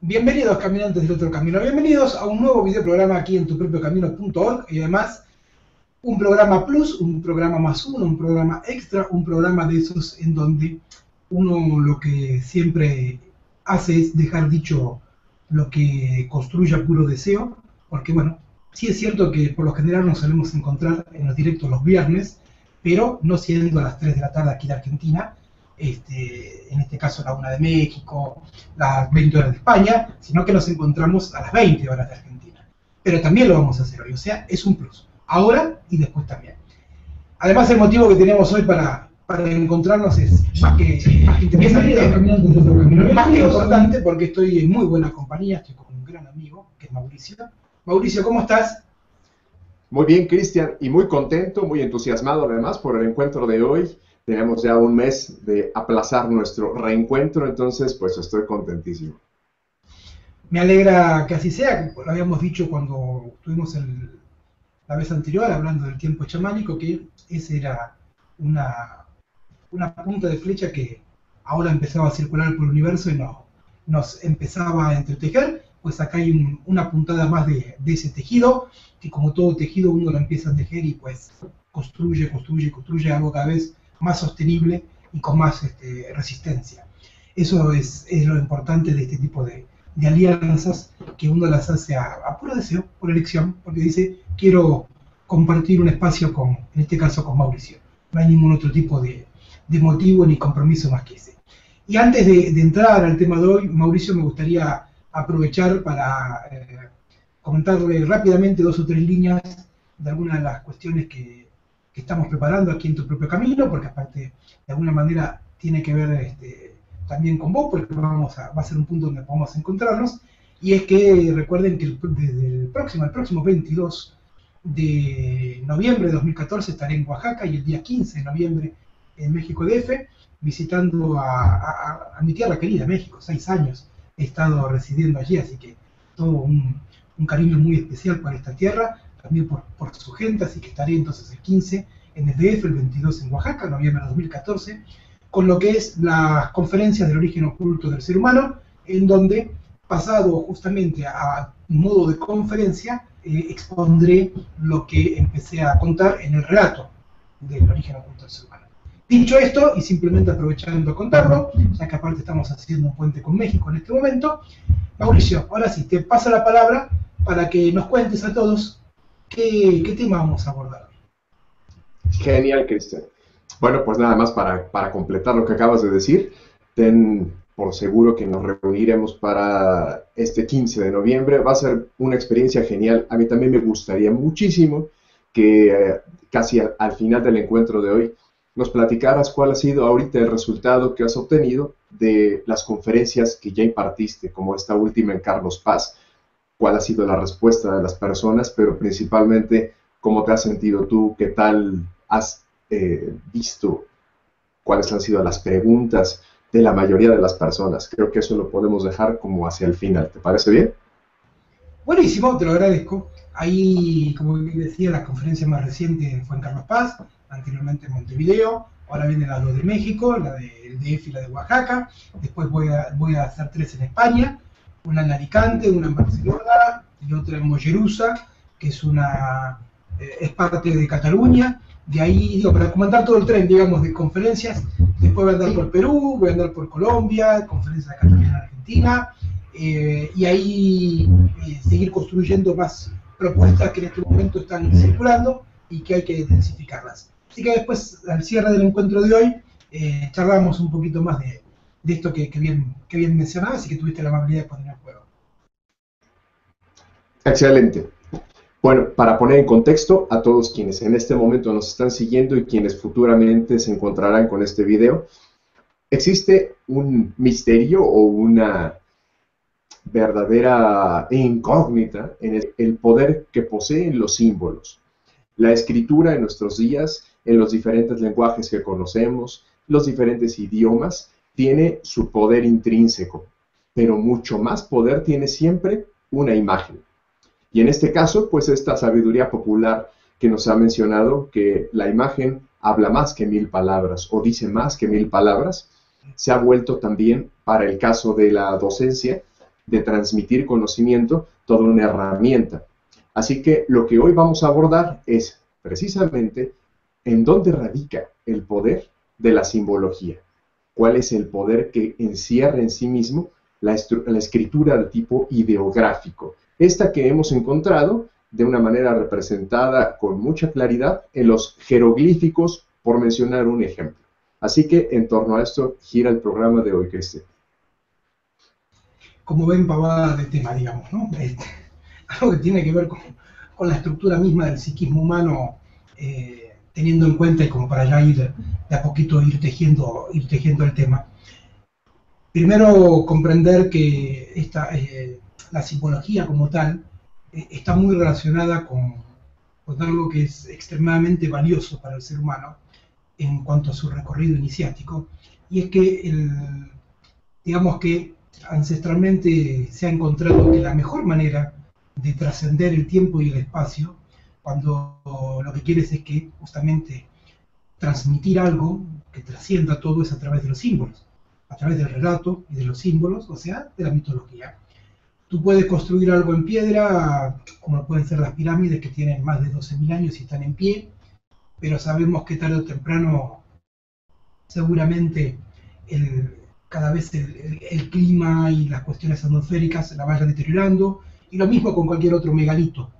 Bienvenidos caminantes del otro camino, bienvenidos a un nuevo videoprograma aquí en tupropiocamino.org y además un programa plus, un programa más uno, un programa extra, un programa de esos en donde uno lo que siempre hace es dejar dicho lo que construye a puro deseo, porque bueno, sí es cierto que por lo general nos solemos encontrar en los directos los viernes, pero no siendo a las 3 de la tarde aquí de Argentina, en este caso la 1 de México, las 20 horas de España, sino que nos encontramos a las 20 horas de Argentina. Pero también lo vamos a hacer hoy, o sea, es un plus, ahora y después también. Además, el motivo que tenemos hoy para encontrarnos es más que interesante, más que importante, porque estoy en muy buena compañía, estoy con un gran amigo, que es Mauricio. Mauricio, ¿cómo estás? Muy bien, Cristian, y muy contento, muy entusiasmado además por el encuentro de hoy. Tenemos ya un mes de aplazar nuestro reencuentro, entonces pues estoy contentísimo. Me alegra que así sea, lo habíamos dicho cuando estuvimos la vez anterior hablando del tiempo chamánico, que esa era una punta de flecha que ahora empezaba a circular por el universo y nos empezaba a entretejer. Pues acá hay una puntada más de ese tejido, que como todo tejido uno lo empieza a tejer y pues construye algo cada vez más sostenible y con más resistencia. Eso es lo importante de este tipo de alianzas, que uno las hace a puro deseo, por elección, porque dice, quiero compartir un espacio en este caso con Mauricio. No hay ningún otro tipo de motivo ni compromiso más que ese. Y antes de entrar al tema de hoy, Mauricio, me gustaría aprovechar para comentarle rápidamente 2 o 3 líneas de algunas de las cuestiones que estamos preparando aquí en Tu Propio Camino, porque aparte de alguna manera tiene que ver también con vos, porque va a ser un punto donde vamos a encontrarnos, y es que recuerden que desde el próximo 22 de noviembre de 2014 estaré en Oaxaca, y el día 15 de noviembre en México DF, visitando a mi tierra querida, México. 6 años he estado residiendo allí, así que todo un cariño muy especial por esta tierra, también por su gente, así que estaré entonces el 15 en el DF, el 22 en Oaxaca, noviembre de 2014, con lo que es las conferencias del origen oculto del ser humano, en donde, pasado justamente a modo de conferencia, expondré lo que empecé a contar en el relato del origen oculto del ser humano. Dicho esto, y simplemente aprovechando a contarlo, ya que aparte estamos haciendo un puente con México en este momento, Mauricio, ahora sí, te paso la palabra para que nos cuentes a todos qué tema vamos a abordar. Genial, Cristian. Bueno, pues nada más para completar lo que acabas de decir, ten por seguro que nos reuniremos para este 15 de noviembre. Va a ser una experiencia genial. A mí también me gustaría muchísimo que casi al final del encuentro de hoy nos platicaras cuál ha sido ahorita el resultado que has obtenido de las conferencias que ya impartiste, como esta última en Carlos Paz. Cuál ha sido la respuesta de las personas, pero principalmente cómo te has sentido tú, qué tal has visto, cuáles han sido las preguntas de la mayoría de las personas. Creo que eso lo podemos dejar como hacia el final. ¿Te parece bien? Buenísimo, te lo agradezco. Ahí, como decía, la conferencia más reciente fue en Carlos Paz, anteriormente en Montevideo, ahora viene la 2 de México, la del DF y la de Oaxaca. Después voy a hacer 3 en España, una en Alicante, una en Barcelona y otra en Mollerusa, que es parte de Cataluña. De ahí, para comentar todo el tren, digamos, de conferencias, después voy a andar por Perú, voy a andar por Colombia, conferencia de Cataluña en Argentina, y ahí seguir construyendo más propuestas que en este momento están circulando y que hay que intensificarlas. Así que después, al cierre del encuentro de hoy, charlamos un poquito más de esto que bien mencionabas y que tuviste la amabilidad de poner en juego. Excelente. Bueno, para poner en contexto a todos quienes en este momento nos están siguiendo y quienes futuramente se encontrarán con este video, existe un misterio o una verdadera incógnita en el poder que poseen los símbolos. La escritura en nuestros días, en los diferentes lenguajes que conocemos, los diferentes idiomas, tiene su poder intrínseco, pero mucho más poder tiene siempre una imagen. Y en este caso, pues esta sabiduría popular que nos ha mencionado que la imagen habla más que 1000 palabras o dice más que 1000 palabras, se ha vuelto también para el caso de la docencia de transmitir conocimiento, toda una herramienta. Así que lo que hoy vamos a abordar es precisamente en dónde radica el poder de la simbología. ¿Cuál es el poder que encierra en sí mismo la escritura de tipo ideográfico? Esta que hemos encontrado de una manera representada con mucha claridad en los jeroglíficos, por mencionar un ejemplo. Así que en torno a esto gira el programa de hoy, Cristian. Como ven, pavada de tema, digamos, ¿no? Algo que tiene que ver con la estructura misma del psiquismo humano, teniendo en cuenta, y como para ya ir de a poquito ir tejiendo el tema. Primero, comprender que la simbología como tal está muy relacionada con algo que es extremadamente valioso para el ser humano en cuanto a su recorrido iniciático, y es que digamos que ancestralmente se ha encontrado que la mejor manera de trascender el tiempo y el espacio, cuando lo que quieres es que justamente transmitir algo que trascienda todo, es a través de los símbolos, a través del relato y de los símbolos, o sea, de la mitología. Tú puedes construir algo en piedra, como pueden ser las pirámides, que tienen más de 12.000 años y están en pie, pero sabemos que tarde o temprano seguramente cada vez el clima y las cuestiones atmosféricas la vayan deteriorando, y lo mismo con cualquier otro megalito.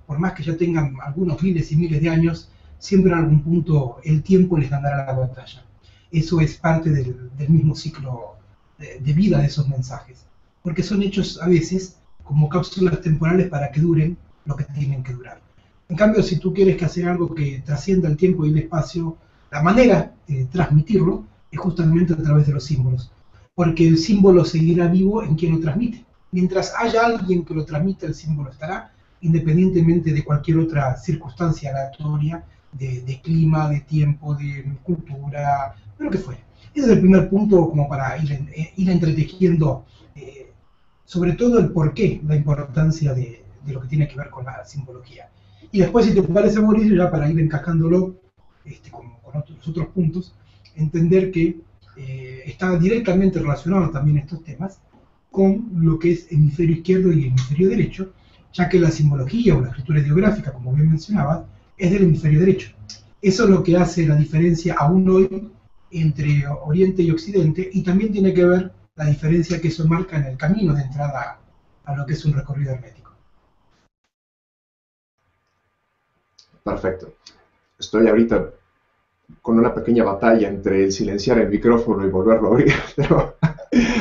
Por más que ya tengan algunos miles y miles de años, siempre en algún punto el tiempo les ganará la batalla. Eso es parte del mismo ciclo de vida de esos mensajes, porque son hechos a veces como cápsulas temporales para que duren lo que tienen que durar. En cambio, si tú quieres que hacer algo que trascienda el tiempo y el espacio, la manera de transmitirlo es justamente a través de los símbolos, porque el símbolo seguirá vivo en quien lo transmite. Mientras haya alguien que lo transmita, el símbolo estará, independientemente de cualquier otra circunstancia aleatoria, de clima, de tiempo, de cultura, de lo que fuere. Ese es el primer punto, como para ir entretejiendo, sobre todo el porqué, la importancia de lo que tiene que ver con la simbología. Y después, si te parece, Mauricio, ya para ir encascándolo con los otros puntos, entender que está directamente relacionado también estos temas con lo que es hemisferio izquierdo y hemisferio derecho, ya que la simbología o la escritura ideográfica, como bien mencionabas, es del hemisferio derecho. Eso es lo que hace la diferencia aún hoy entre Oriente y Occidente, y también tiene que ver la diferencia que eso marca en el camino de entrada a lo que es un recorrido hermético. Perfecto. Estoy ahorita con una pequeña batalla entre el silenciar el micrófono y volverlo a abrir, pero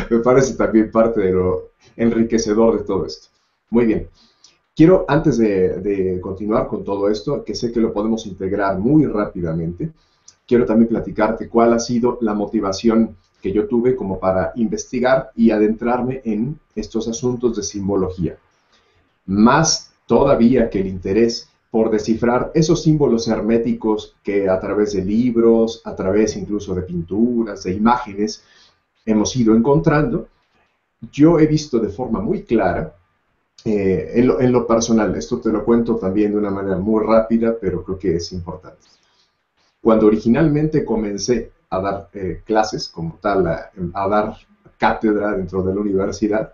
me parece también parte de lo enriquecedor de todo esto. Muy bien. Quiero, antes de continuar con todo esto, que sé que lo podemos integrar muy rápidamente, quiero también platicarte cuál ha sido la motivación que yo tuve como para investigar y adentrarme en estos asuntos de simbología. Más todavía que el interés por descifrar esos símbolos herméticos que a través de libros, a través incluso de pinturas, de imágenes, hemos ido encontrando, yo he visto de forma muy clara, en lo personal, esto te lo cuento también de una manera muy rápida, pero creo que es importante. Cuando originalmente comencé a dar clases como tal, a dar cátedra dentro de la universidad,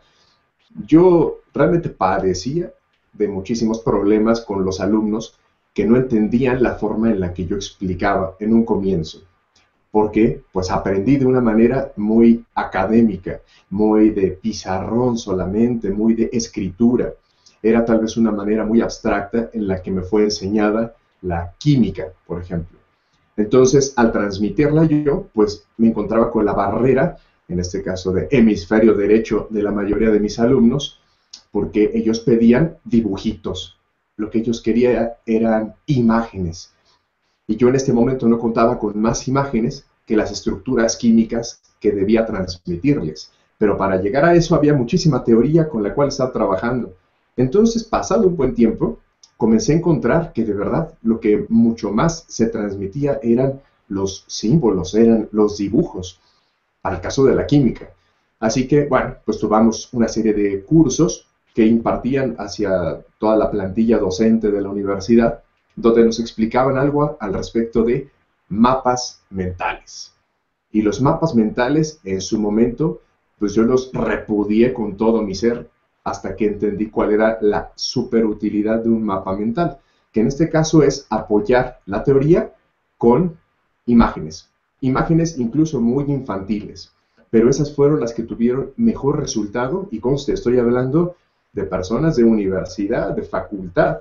yo realmente padecía de muchísimos problemas con los alumnos que no entendían la forma en la que yo explicaba en un comienzo. Porque pues aprendí de una manera muy académica, muy de pizarrón solamente, muy de escritura. Era tal vez una manera muy abstracta en la que me fue enseñada la química, por ejemplo. Entonces, al transmitirla yo, pues me encontraba con la barrera, en este caso de hemisferio derecho de la mayoría de mis alumnos, porque ellos pedían dibujitos. Lo que ellos querían eran imágenes. Y yo en este momento no contaba con más imágenes que las estructuras químicas que debía transmitirles. Pero para llegar a eso había muchísima teoría con la cual estaba trabajando. Entonces, pasado un buen tiempo, comencé a encontrar que de verdad lo que mucho más se transmitía eran los símbolos, eran los dibujos, para el caso de la química. Así que, bueno, pues tomamos una serie de cursos que impartían hacia toda la plantilla docente de la universidad, donde nos explicaban algo al respecto de mapas mentales. Y los mapas mentales, en su momento, pues yo los repudié con todo mi ser hasta que entendí cuál era la superutilidad de un mapa mental, que en este caso es apoyar la teoría con imágenes, imágenes incluso muy infantiles, pero esas fueron las que tuvieron mejor resultado y conste, estoy hablando de personas de universidad, de facultad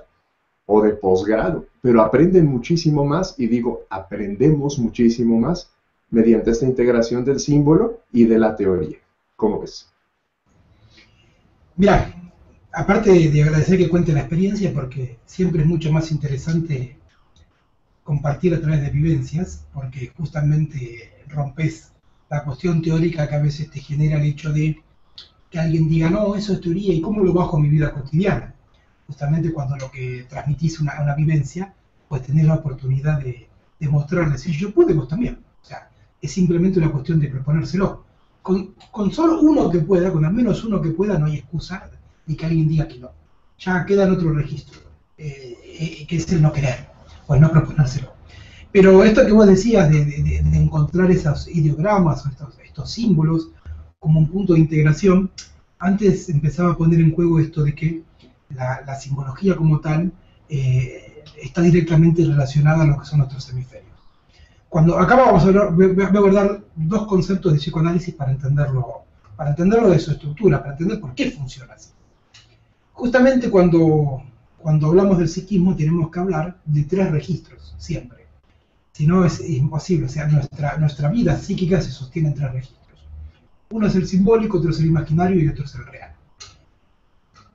o de posgrado, pero aprenden muchísimo más y digo, aprendemos muchísimo más mediante esta integración del símbolo y de la teoría. ¿Cómo ves? Mira, aparte de agradecer que cuente la experiencia, porque siempre es mucho más interesante compartir a través de vivencias, porque justamente rompes la cuestión teórica que a veces te genera el hecho de que alguien diga, no, eso es teoría, ¿y cómo lo bajo a mi vida cotidiana? Justamente cuando lo que transmitís una vivencia, pues tenés la oportunidad de mostrarles, si yo pude, vos también. O sea, es simplemente una cuestión de proponérselo. Con solo uno que pueda, con al menos uno que pueda, no hay excusa de que alguien diga que no. Ya queda en otro registro, que es el no querer, pues no proponérselo. Pero esto que vos decías de encontrar esos ideogramas o estos símbolos como un punto de integración, antes empezaba a poner en juego esto de que la simbología como tal está directamente relacionada a lo que son nuestros hemisferios. Cuando acá vamos a hablar, voy a abordar dos conceptos de psicoanálisis para entenderlo de su estructura, para entender por qué funciona así. Justamente cuando hablamos del psiquismo tenemos que hablar de tres registros, siempre. Si no es imposible, o sea, nuestra vida psíquica se sostiene en tres registros. Uno es el simbólico, otro es el imaginario y otro es el real.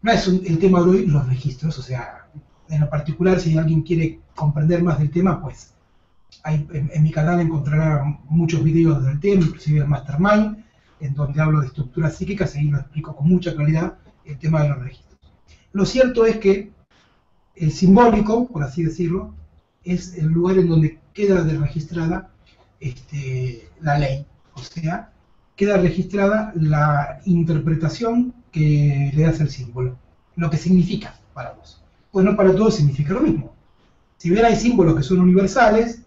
No es el tema de hoy los registros, o sea, en lo particular si alguien quiere comprender más del tema, pues en mi canal encontrará muchos videos del tema, inclusive el Mastermind, en donde hablo de estructuras psíquicas, ahí lo explico con mucha claridad el tema de los registros. Lo cierto es que el simbólico, por así decirlo, es el lugar en donde queda registrada la ley, o sea, queda registrada la interpretación que le das al símbolo, lo que significa para vos. Pues no para todos significa lo mismo. Si bien hay símbolos que son universales,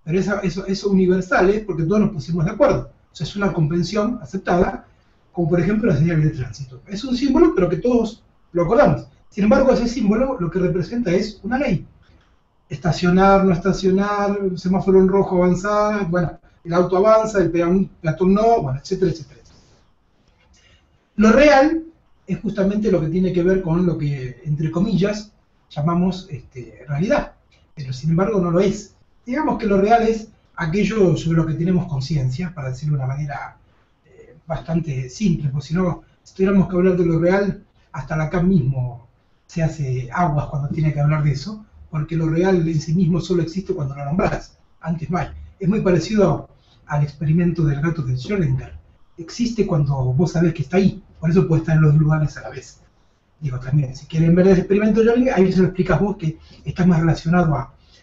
pero eso universal es porque todos nos pusimos de acuerdo. O sea, es una convención aceptada, como por ejemplo la señal de tránsito. Es un símbolo, pero que todos lo acordamos. Sin embargo, ese símbolo lo que representa es una ley. Estacionar, no estacionar, semáforo en rojo, avanzar, bueno, el auto avanza, el peatón no, bueno, etcétera, etcétera. Lo real es justamente lo que tiene que ver con lo que, entre comillas, llamamos realidad, pero sin embargo no lo es. Digamos que lo real es aquello sobre lo que tenemos conciencia, para decirlo de una manera bastante simple, porque si no, si tuviéramos que hablar de lo real, hasta Lacan mismo se hace aguas cuando tiene que hablar de eso, porque lo real en sí mismo solo existe cuando lo nombras, antes no hay. Es muy parecido al experimento del gato de Schrödinger. Existe cuando vos sabés que está ahí, por eso puede estar en los lugares a la vez. Digo, también, si quieren ver el experimento de Schrödinger, ahí se lo explicas vos que está más relacionado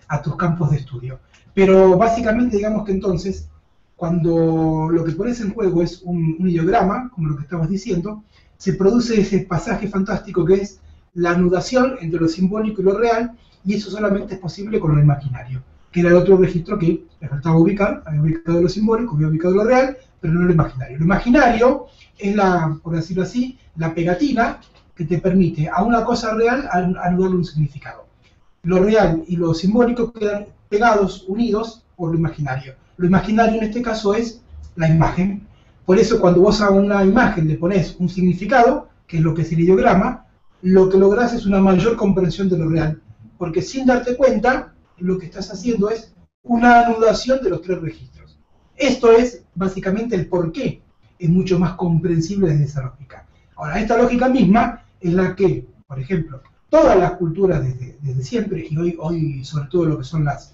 a tus campos de estudio. Pero básicamente digamos que entonces, cuando lo que pones en juego es un ideograma, como lo que estabas diciendo, se produce ese pasaje fantástico que es la anudación entre lo simbólico y lo real, y eso solamente es posible con lo imaginario, que era el otro registro que le faltaba ubicar. Había ubicado lo simbólico, había ubicado lo real, pero no lo imaginario. Lo imaginario es por decirlo así, la pegatina que te permite a una cosa real anudarle un significado. Lo real y lo simbólico quedan pegados, unidos por lo imaginario. Lo imaginario en este caso es la imagen. Por eso cuando vos a una imagen le pones un significado, que es lo que es el ideograma, lo que lográs es una mayor comprensión de lo real. Porque sin darte cuenta, lo que estás haciendo es una anudación de los tres registros. Esto es básicamente el porqué. Es mucho más comprensible desde esa lógica. Ahora, esta lógica misma es la que, por ejemplo, todas las culturas desde siempre, y hoy sobre todo lo que son las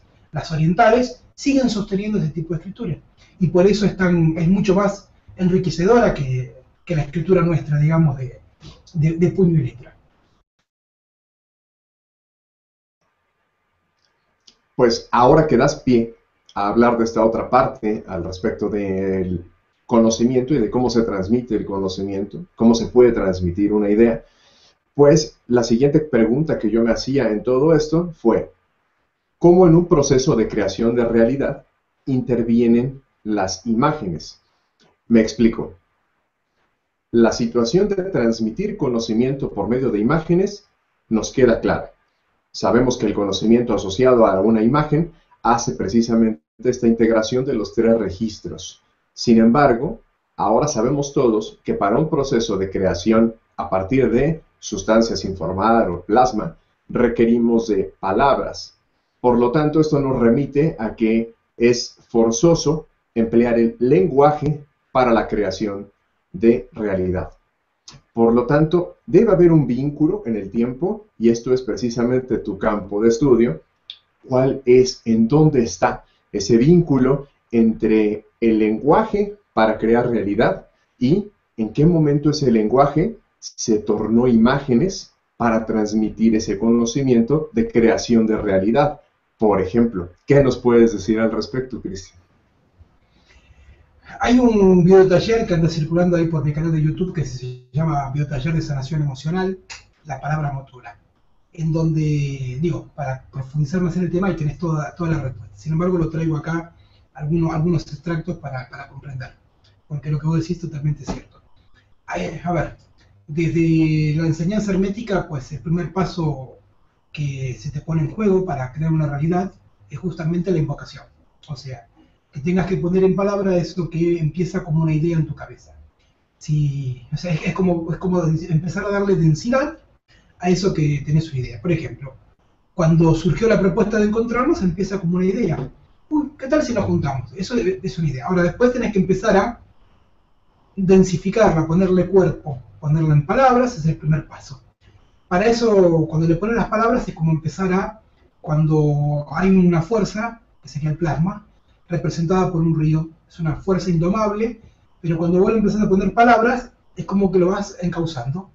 orientales, siguen sosteniendo ese tipo de escritura. Y por eso es mucho más enriquecedora que la escritura nuestra, digamos, de puño y letra. Pues ahora que das pie a hablar de esta otra parte al respecto del conocimiento y de cómo se transmite el conocimiento, cómo se puede transmitir una idea, pues la siguiente pregunta que yo me hacía en todo esto fue, ¿cómo en un proceso de creación de realidad intervienen las imágenes? Me explico. la situación de transmitir conocimiento por medio de imágenes nos queda clara. Sabemos que el conocimiento asociado a una imagen hace precisamente esta integración de los tres registros. Sin embargo, ahora sabemos todos que para un proceso de creación a partir de sustancias sin formar o plasma, requerimos de palabras. Por lo tanto, esto nos remite a que es forzoso emplear el lenguaje para la creación de realidad. Por lo tanto, debe haber un vínculo en el tiempo, y esto es precisamente tu campo de estudio. ¿Cuál es, en dónde está ese vínculo entre el lenguaje para crear realidad y en qué momento ese lenguaje se tornó imágenes para transmitir ese conocimiento de creación de realidad? Por ejemplo, ¿qué nos puedes decir al respecto, Cristian? Hay un videotaller que anda circulando ahí por mi canal de YouTube que se llama Videotaller de Sanación Emocional, la palabra motora, en donde, digo, para profundizar más en el tema y tenés toda la respuesta. Sin embargo, lo traigo acá, algunos extractos para comprender, porque lo que vos decís totalmente es cierto. A ver, desde la enseñanza hermética, pues el primer paso que se te pone en juego para crear una realidad es justamente la invocación. O sea, que tengas que poner en palabra eso que empieza como una idea en tu cabeza. O sea, es como empezar a darle densidad a eso que tenés una idea. Por ejemplo, cuando surgió la propuesta de encontrarnos, empieza como una idea. Uy, ¿qué tal si nos juntamos? Eso es una idea. Ahora, después tenés que empezar a densificarla, ponerle cuerpo, ponerla en palabras, es el primer paso. Para eso, cuando le pones las palabras, es como empezar cuando hay una fuerza, que sería el plasma, representada por un río. Es una fuerza indomable, pero cuando vos le empezás a poner palabras, es como que lo vas encauzando.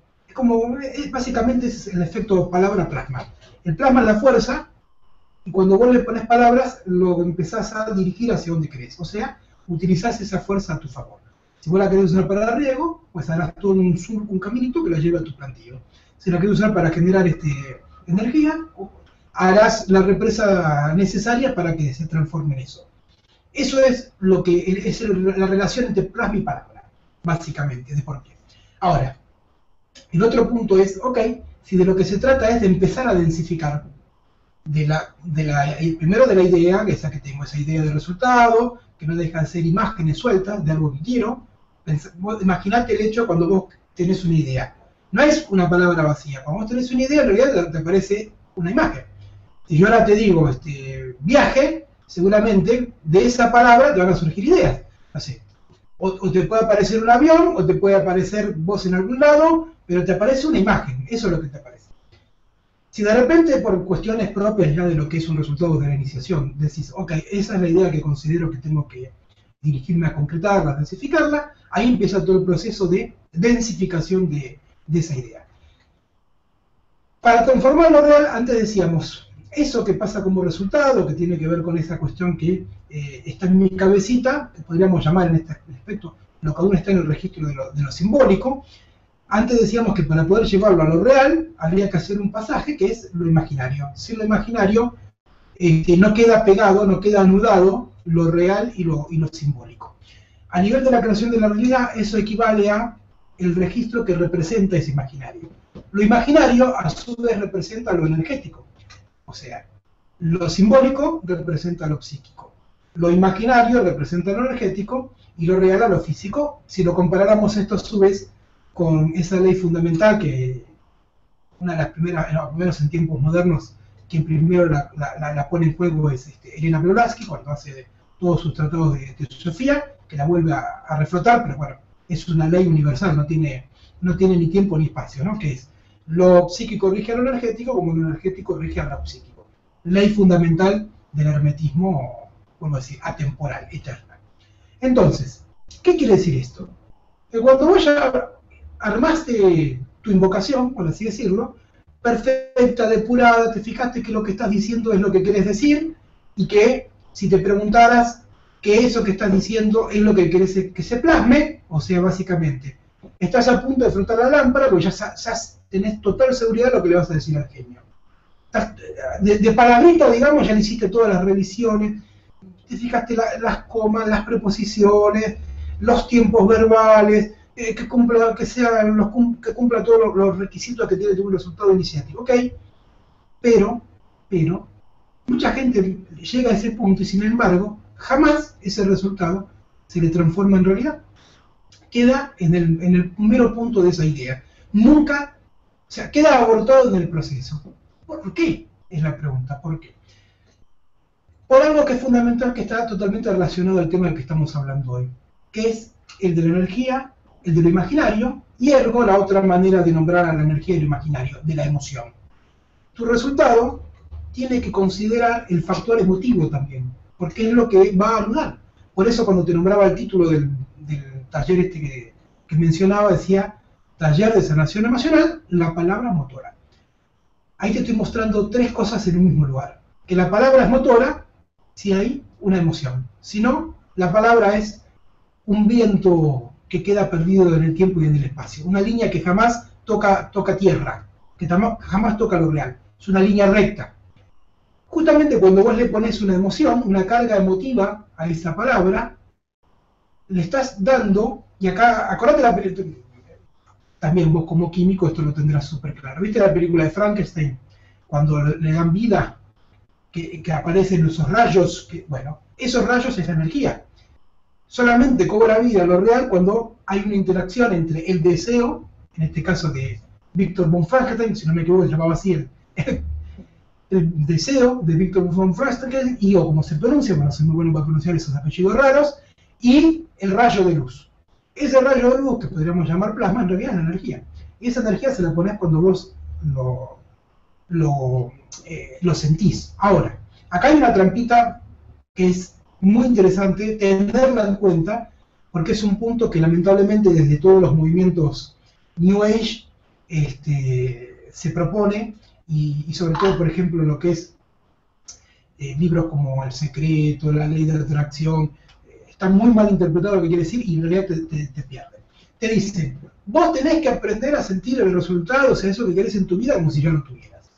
Básicamente es el efecto palabra-plasma. El plasma es la fuerza, y cuando vos le pones palabras, lo empezás a dirigir hacia donde querés. O sea, utilizás esa fuerza a tu favor. Si vos la querés usar para riego, pues harás todo un caminito que la lleve a tu plantío. Si la querés usar para generar energía, harás la represa necesaria para que se transforme en eso. Eso es lo que es la relación entre plasma y palabra, básicamente, de por qué. Ahora, el otro punto es, ok, si de lo que se trata es de empezar a densificar, primero de la idea, esa que tengo, esa idea de resultado, que no deja de ser imágenes sueltas de algo que quiero. Imaginate el hecho cuando vos tenés una idea. No es una palabra vacía. Cuando vos tenés una idea, en realidad te aparece una imagen. Si yo ahora te digo viaje, seguramente de esa palabra te van a surgir ideas. Así. O te puede aparecer un avión, o te puede aparecer vos en algún lado, pero te aparece una imagen. Eso es lo que te aparece. Si de repente, por cuestiones propias ya de lo que es un resultado de la iniciación, decís, ok, esa es la idea que considero que tengo que dirigirme a concretarla, a densificarla, ahí empieza todo el proceso de densificación de esa idea. Para transformar lo real, antes decíamos, eso que pasa como resultado, que tiene que ver con esa cuestión que está en mi cabecita, que podríamos llamar en este aspecto, lo que aún está en el registro de lo simbólico. Antes decíamos que para poder llevarlo a lo real, habría que hacer un pasaje que es lo imaginario. Sin lo imaginario, no queda pegado, no queda anudado lo real y lo simbólico. A nivel de la creación de la realidad, eso equivale a el registro que representa ese imaginario. Lo imaginario, a su vez, representa lo energético. O sea, lo simbólico representa lo psíquico. Lo imaginario representa lo energético y lo real a lo físico. Si lo comparáramos esto a su vez con esa ley fundamental que una de las primeros en tiempos modernos, quien primero la pone en juego es Elena Blavatsky, cuando hace todos sus tratados de teosofía, que la vuelve a reflotar, pero bueno, es una ley universal, no tiene ni tiempo ni espacio, ¿no? Que es, lo psíquico rige a lo energético como lo energético rige a lo psíquico. Ley fundamental del hermetismo, vuelvo a decir, atemporal, eterna. Entonces, ¿qué quiere decir esto? Que cuando vos ya armaste tu invocación, por así decirlo, perfecta, depurada, te fijaste que lo que estás diciendo es lo que querés decir, y que si te preguntaras que eso que estás diciendo es lo que querés que se plasme, o sea, básicamente, estás a punto de frotar la lámpara, porque ya tenés total seguridad de lo que le vas a decir al genio. De palabrita, digamos, ya le hiciste todas las revisiones, te fijaste las comas, las preposiciones, los tiempos verbales, que cumpla todos los requisitos que tiene un resultado iniciático. Ok, pero, mucha gente llega a ese punto y sin embargo, jamás ese resultado se le transforma en realidad. Queda en el mero punto de esa idea. Nunca, o sea, queda abortado en el proceso. ¿Por qué? Es la pregunta, ¿por qué? Por algo que es fundamental, que está totalmente relacionado al tema del que estamos hablando hoy, que es el de la energía, el de lo imaginario, y ergo la otra manera de nombrar a la energía y lo imaginario, de la emoción. Tu resultado tiene que considerar el factor emotivo también, porque es lo que va a ayudar. Por eso cuando te nombraba el título del taller este que mencionaba, decía Taller de Sanación Emocional, la palabra motora. Ahí te estoy mostrando tres cosas en un mismo lugar. Que la palabra es motora si hay una emoción. Si no, la palabra es un viento que queda perdido en el tiempo y en el espacio. Una línea que jamás toca tierra, que jamás toca lo real. Es una línea recta. Justamente cuando vos le pones una emoción, una carga emotiva a esa palabra, le estás dando, y acá, acordate también vos como químico esto lo tendrás súper claro. ¿Viste la película de Frankenstein? Cuando le dan vida, que aparecen esos rayos, bueno, esos rayos es la energía. Solamente cobra vida lo real cuando hay una interacción entre el deseo, en este caso de Victor von Frankenstein, si no me equivoco se llamaba así el deseo de Victor von Frankenstein, y o como se pronuncia, bueno, soy muy bueno para pronunciar esos apellidos raros, y el rayo de luz. Ese rayo de luz, que podríamos llamar plasma, en realidad es la energía. Y esa energía se la pones cuando vos lo sentís. Ahora, acá hay una trampita que es muy interesante tenerla en cuenta, porque es un punto que lamentablemente desde todos los movimientos New Age se propone, y sobre todo, por ejemplo, lo que es libros como El Secreto, La Ley de la Atracción, está muy mal interpretado lo que quiere decir y en realidad te pierde. Te dicen, vos tenés que aprender a sentir el resultado, o sea, eso que querés en tu vida como si ya lo tuvieras.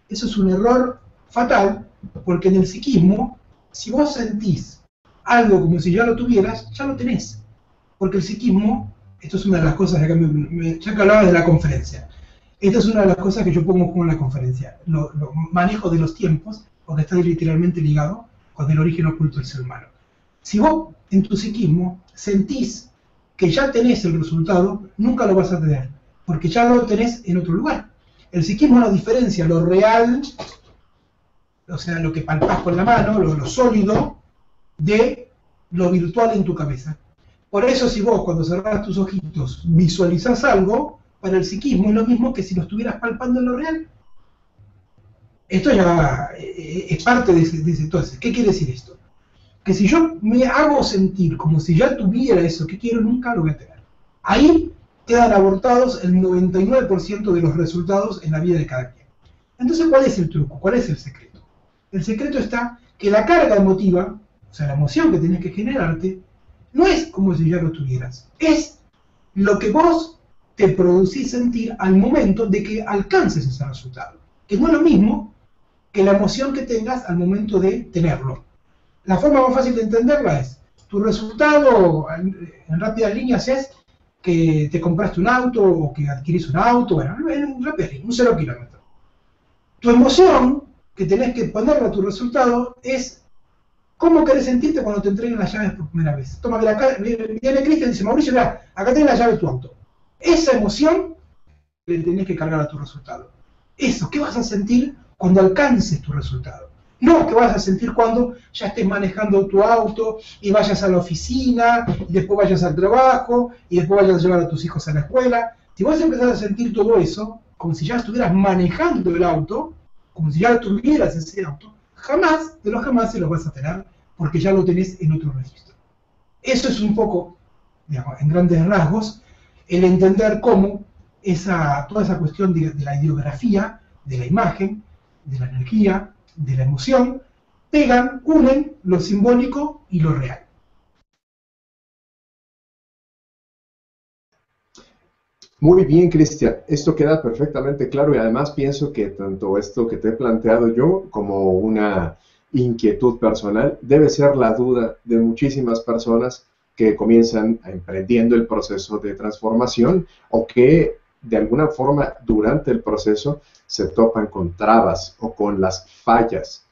Eso es un error fatal, porque en el psiquismo, si vos sentís algo como si ya lo tuvieras, ya lo tenés. Porque el psiquismo, esto es una de las cosas, ya que hablaba de la conferencia, esta es una de las cosas que yo pongo como en la conferencia, lo manejo de los tiempos, porque está literalmente ligado con el origen oculto del ser humano. Si vos en tu psiquismo sentís que ya tenés el resultado, nunca lo vas a tener, porque ya lo tenés en otro lugar. El psiquismo no diferencia lo real, o sea, lo que palpás con la mano, lo sólido, de lo virtual en tu cabeza. Por eso si vos cuando cerrás tus ojitos visualizás algo, para el psiquismo es lo mismo que si lo estuvieras palpando en lo real. Esto ya es parte de ese entonces. ¿Qué quiere decir esto? Que si yo me hago sentir como si ya tuviera eso que quiero, nunca lo voy a tener. Ahí quedan abortados el 99% de los resultados en la vida de cada quien. Entonces, ¿cuál es el truco? ¿Cuál es el secreto? El secreto está que la carga emotiva, o sea, la emoción que tenés que generarte, no es como si ya lo tuvieras. Es lo que vos te producís sentir al momento de que alcances ese resultado. Que no es lo mismo que la emoción que tengas al momento de tenerlo. La forma más fácil de entenderla es, tu resultado en rápidas líneas es que te compraste un auto o que adquirís un auto, bueno, en rápidas líneas, un 0 kilómetro. Tu emoción que tenés que ponerle a tu resultado es cómo querés sentirte cuando te entreguen las llaves por primera vez. Toma, viene Cristian y dice, Mauricio, mira, acá tenés la llave de tu auto. Esa emoción le tenés que cargar a tu resultado. Eso, ¿qué vas a sentir cuando alcances tu resultado? No, ¿qué vas a sentir cuando ya estés manejando tu auto y vayas a la oficina, y después vayas al trabajo, y después vayas a llevar a tus hijos a la escuela? Si vos empezás a sentir todo eso, como si ya estuvieras manejando el auto, como si ya tuvieras ese auto, jamás, de los jamás se lo vas a tener, porque ya lo tenés en otro registro. Eso es un poco, digamos, en grandes rasgos, el entender cómo toda esa cuestión de la ideografía, de la imagen, de la energía, de la emoción, unen lo simbólico y lo real. Muy bien, Cristian. Esto queda perfectamente claro y además pienso que tanto esto que te he planteado yo como una inquietud personal debe ser la duda de muchísimas personas que comienzan emprendiendo el proceso de transformación o que de alguna forma durante el proceso se topan con trabas o con las fallas,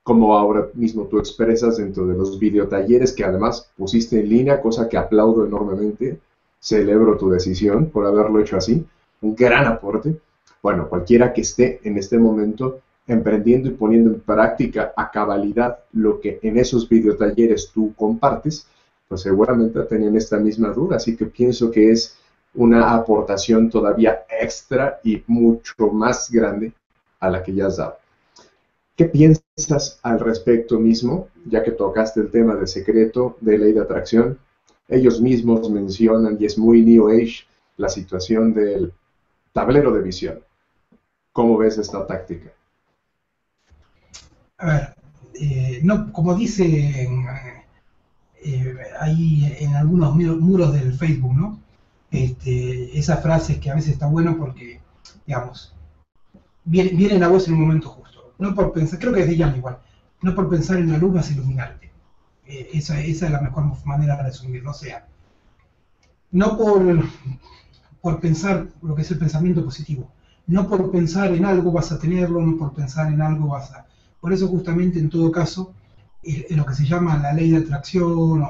como ahora mismo tú expresas dentro de los videotalleres que además pusiste en línea, cosa que aplaudo enormemente, celebro tu decisión por haberlo hecho así, un gran aporte. Bueno, cualquiera que esté en este momento emprendiendo y poniendo en práctica a cabalidad lo que en esos videotalleres tú compartes, pues seguramente tenían esta misma duda, así que pienso que es una aportación todavía extra y mucho más grande a la que ya has dado. ¿Qué piensas al respecto mismo, ya que tocaste el tema de secreto, de ley de atracción? Ellos mismos mencionan, y es muy New Age, la situación del tablero de visión. ¿Cómo ves esta táctica? A ver, no, como dicen ahí en algunos muros del Facebook, ¿no? Esas frases que a veces está bueno porque, digamos, vienen a vos en un momento justo. No por pensar, creo que es de Jan igual, no por pensar en la luz vas a iluminarte. Esa es la mejor manera de resumirlo. O sea, no por pensar lo que es el pensamiento positivo. No por pensar en algo vas a tenerlo, no por pensar en algo vas a... Por eso justamente en todo caso, lo que se llama la ley de atracción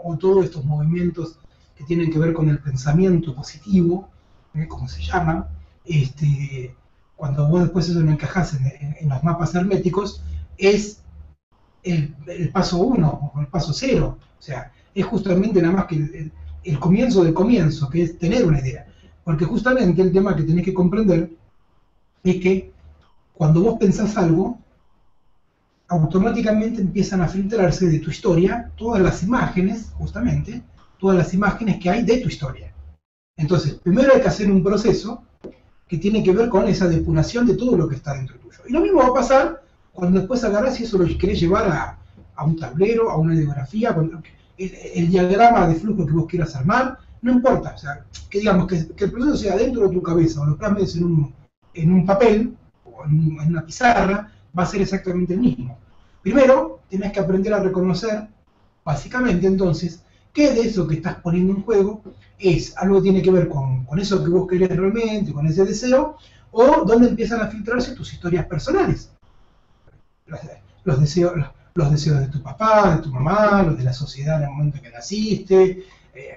o todos estos movimientos que tienen que ver con el pensamiento positivo, como se llama, cuando vos después eso lo encajás en los mapas herméticos, es el paso 1 o el paso 0. O sea, es justamente nada más que el comienzo del comienzo, que es tener una idea. Porque justamente el tema que tenés que comprender es que cuando vos pensás algo, automáticamente empiezan a filtrarse de tu historia todas las imágenes, justamente, todas las imágenes que hay de tu historia. Entonces, primero hay que hacer un proceso que tiene que ver con esa depuración de todo lo que está dentro tuyo. Y lo mismo va a pasar cuando después agarrás y eso lo querés llevar a un tablero, a una ideografía, el diagrama de flujo que vos quieras armar, no importa, o sea, que digamos que el proceso sea dentro de tu cabeza o lo plasmes en un papel o en una pizarra, va a ser exactamente el mismo. Primero, tenés que aprender a reconocer, básicamente entonces, qué de eso que estás poniendo en juego es algo que tiene que ver con eso que vos querés realmente, con ese deseo, o dónde empiezan a filtrarse tus historias personales. Los deseos, los deseos de tu papá, de tu mamá, los de la sociedad en el momento en que naciste,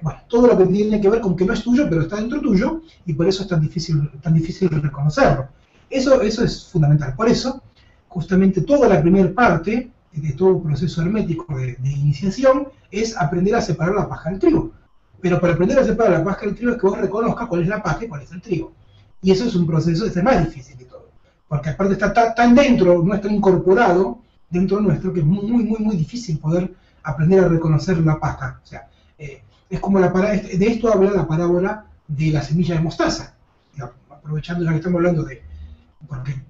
bueno, todo lo que tiene que ver con que no es tuyo, pero está dentro tuyo, y por eso es tan difícil reconocerlo. Eso es fundamental. Por eso, justamente toda la primera parte de todo el proceso hermético de iniciación es aprender a separar la paja del trigo. Pero para aprender a separar la paja del trigo es que vos reconozcas cuál es la paja y cuál es el trigo. Y eso es un proceso, es el más difícil de todo. Porque aparte está tan dentro, no está incorporado dentro nuestro, que es muy difícil poder aprender a reconocer la paja. O sea, es como de esto habla la parábola de la semilla de mostaza. Digamos, aprovechando ya que estamos hablando porque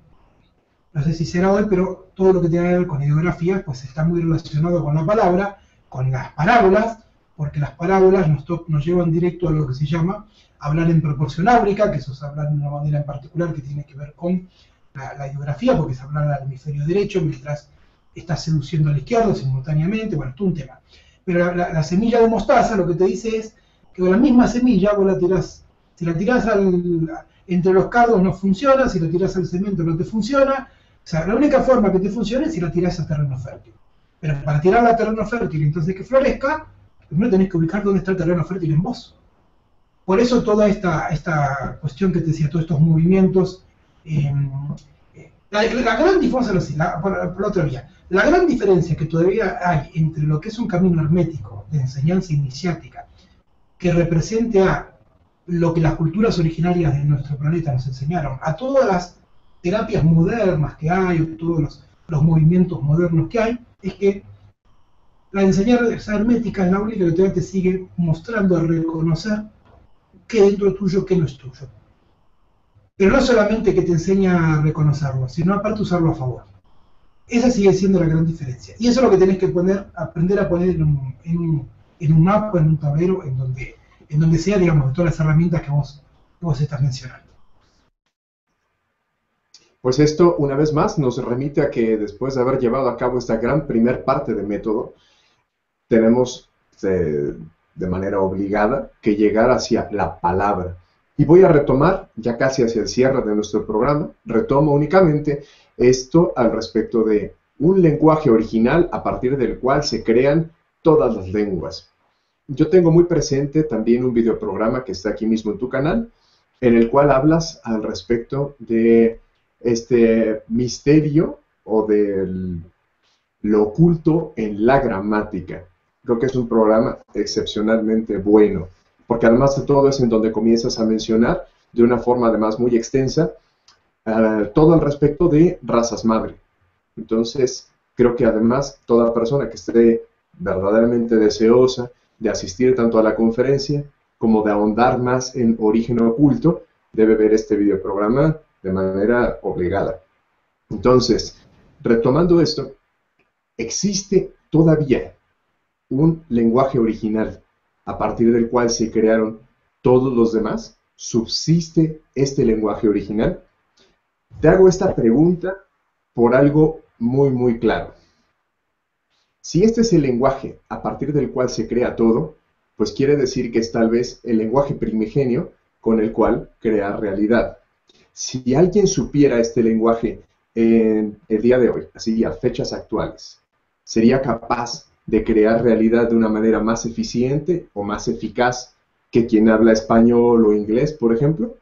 no sé si será hoy, pero todo lo que tiene que ver con ideografías, pues está muy relacionado con la palabra, con las parábolas, porque las parábolas nos llevan directo a lo que se llama hablar en proporción áurica, que eso es hablar de una manera en particular que tiene que ver con la ideografía, porque es hablar al hemisferio derecho, mientras estás seduciendo al izquierdo simultáneamente, bueno, es todo un tema. Pero la semilla de mostaza lo que te dice es que con la misma semilla vos la tirás, si la tirás entre los cardos no funciona, si la tirás al cemento no te funciona. O sea, la única forma que te funcione es si la tirás a terreno fértil. Pero para tirarla a terreno fértil y entonces que florezca, primero tenés que ubicar dónde está el terreno fértil en vos. Por eso toda esta cuestión que te decía, todos estos movimientos, la gran diferencia, por la otra vía, la gran diferencia que todavía hay entre lo que es un camino hermético de enseñanza iniciática, que represente a lo que las culturas originarias de nuestro planeta nos enseñaron, a todas las terapias modernas que hay, o todos los movimientos modernos que hay, es que la enseñanza hermética es la única que te sigue mostrando a reconocer qué dentro tuyo, qué no es tuyo. Pero no solamente que te enseña a reconocerlo, sino aparte usarlo a favor. Esa sigue siendo la gran diferencia. Y eso es lo que tenés que aprender a poner en un mapa, en un tablero, en donde sea, digamos, todas las herramientas que vos estás mencionando. Pues esto, una vez más, nos remite a que después de haber llevado a cabo esta gran primer parte del método, tenemos de manera obligada que llegar hacia la palabra. Y voy a retomar, ya casi hacia el cierre de nuestro programa, retomo únicamente esto al respecto de un lenguaje original a partir del cual se crean todas las lenguas. Yo tengo muy presente también un videoprograma que está aquí mismo en tu canal, en el cual hablas al respecto de este misterio o de lo oculto en la gramática. Creo que es un programa excepcionalmente bueno, porque además de todo es en donde comienzas a mencionar de una forma además muy extensa todo al respecto de razas madre. Entonces, creo que además toda persona que esté verdaderamente deseosa de asistir tanto a la conferencia como de ahondar más en origen oculto, debe ver este videoprograma de manera obligada. Entonces, retomando esto, existe todavía un lenguaje original a partir del cual se crearon todos los demás. ¿Subsiste este lenguaje original? Te hago esta pregunta por algo muy, muy claro. Si este es el lenguaje a partir del cual se crea todo, pues quiere decir que es tal vez el lenguaje primigenio con el cual crear realidad. Si alguien supiera este lenguaje en el día de hoy, así a fechas actuales, ¿sería capaz de crear realidad de una manera más eficiente o más eficaz que quien habla español o inglés, por ejemplo?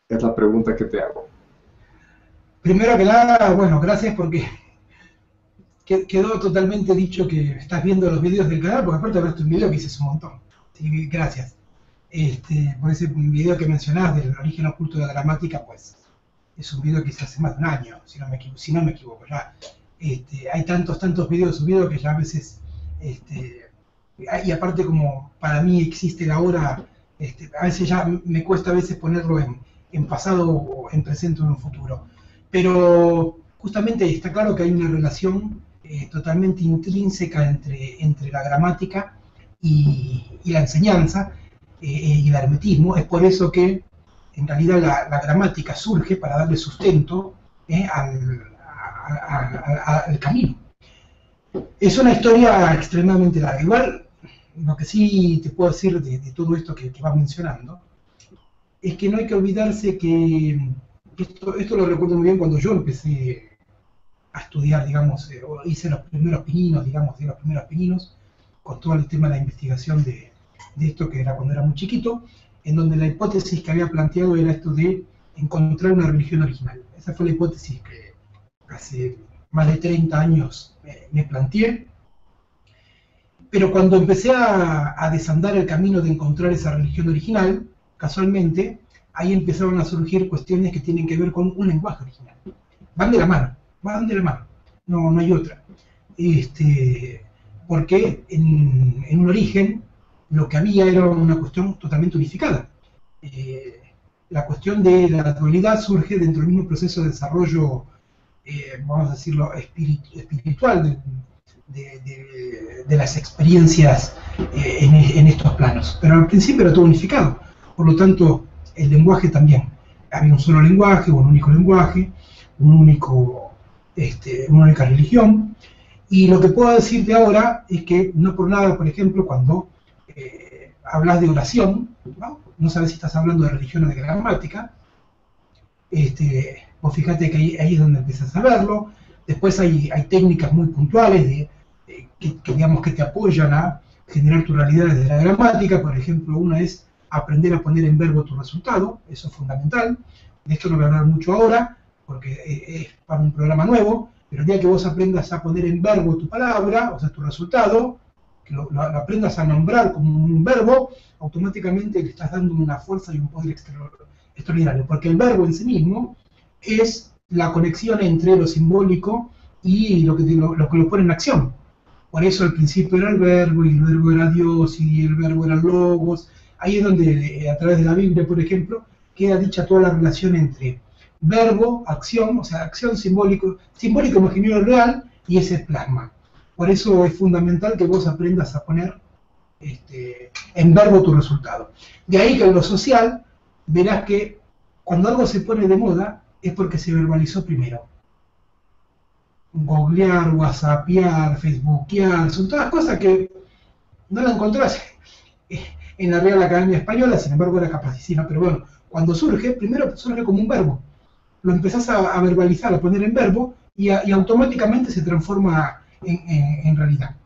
Es la pregunta que te hago. Primero que nada, bueno, gracias porque quedó totalmente dicho que estás viendo los videos del canal, porque aparte hablaste un video que hice un montón. Sí, gracias. Por ese video que mencionás del origen oculto de la gramática, pues es un video que hice hace más de un año, si no me equivoco. Ya, hay tantos videos subidos que ya a veces, y aparte como para mí existe la hora, a veces ya me cuesta a veces ponerlo en pasado o en presente o en futuro. Pero justamente está claro que hay una relación totalmente intrínseca entre la gramática y la enseñanza y el hermetismo. Es por eso que en realidad la gramática surge para darle sustento al camino. Es una historia extremadamente larga. Igual, lo que sí te puedo decir de todo esto que vas mencionando, es que no hay que olvidarse que esto lo recuerdo muy bien cuando yo empecé a estudiar, digamos, o hice los primeros pininos, digamos, de los primeros pininos, con todo el tema de la investigación de esto que era cuando era muy chiquito, en donde la hipótesis que había planteado era esto de encontrar una religión original. Esa fue la hipótesis que hace más de 30 años me planteé. Pero cuando empecé a desandar el camino de encontrar esa religión original, casualmente, ahí empezaron a surgir cuestiones que tienen que ver con un lenguaje original. Van de la mano, no hay otra. Porque en un origen lo que había era una cuestión totalmente unificada. La cuestión de la dualidad surge dentro del mismo proceso de desarrollo, vamos a decirlo, espiritual de las experiencias en estos planos. Pero al principio era todo unificado. Por lo tanto, el lenguaje también. Había un solo lenguaje, un único lenguaje, una única religión. Y lo que puedo decirte ahora es que no por nada, por ejemplo, cuando hablas de oración, no sabes si estás hablando de religión o de gramática, vos fíjate que ahí es donde empiezas a verlo. Después hay técnicas muy puntuales que digamos que te apoyan a generar tu realidad desde la gramática. Por ejemplo, una es aprender a poner en verbo tu resultado, eso es fundamental. De esto no voy a hablar mucho ahora, porque es para un programa nuevo, pero el día que vos aprendas a poner en verbo tu palabra, o sea, tu resultado, que lo aprendas a nombrar como un verbo, automáticamente le estás dando una fuerza y un poder extraordinario, porque el verbo en sí mismo es la conexión entre lo simbólico y lo que lo pone en acción. Por eso al principio era el verbo, y el verbo era Dios, y el verbo era logos. Ahí es donde, a través de la Biblia, por ejemplo, queda dicha toda la relación entre verbo, acción, o sea, acción simbólico imaginario real, y ese plasma. Por eso es fundamental que vos aprendas a poner en verbo tu resultado. De ahí que en lo social, verás que cuando algo se pone de moda, es porque se verbalizó primero. Googlear, whatsappear, facebookear, son todas cosas que no la encontrás en la Real Academia Española, sin embargo era capacicina, pero bueno, cuando surge, primero surge como un verbo, lo empezás a verbalizar, a poner en verbo, y automáticamente se transforma en realidad.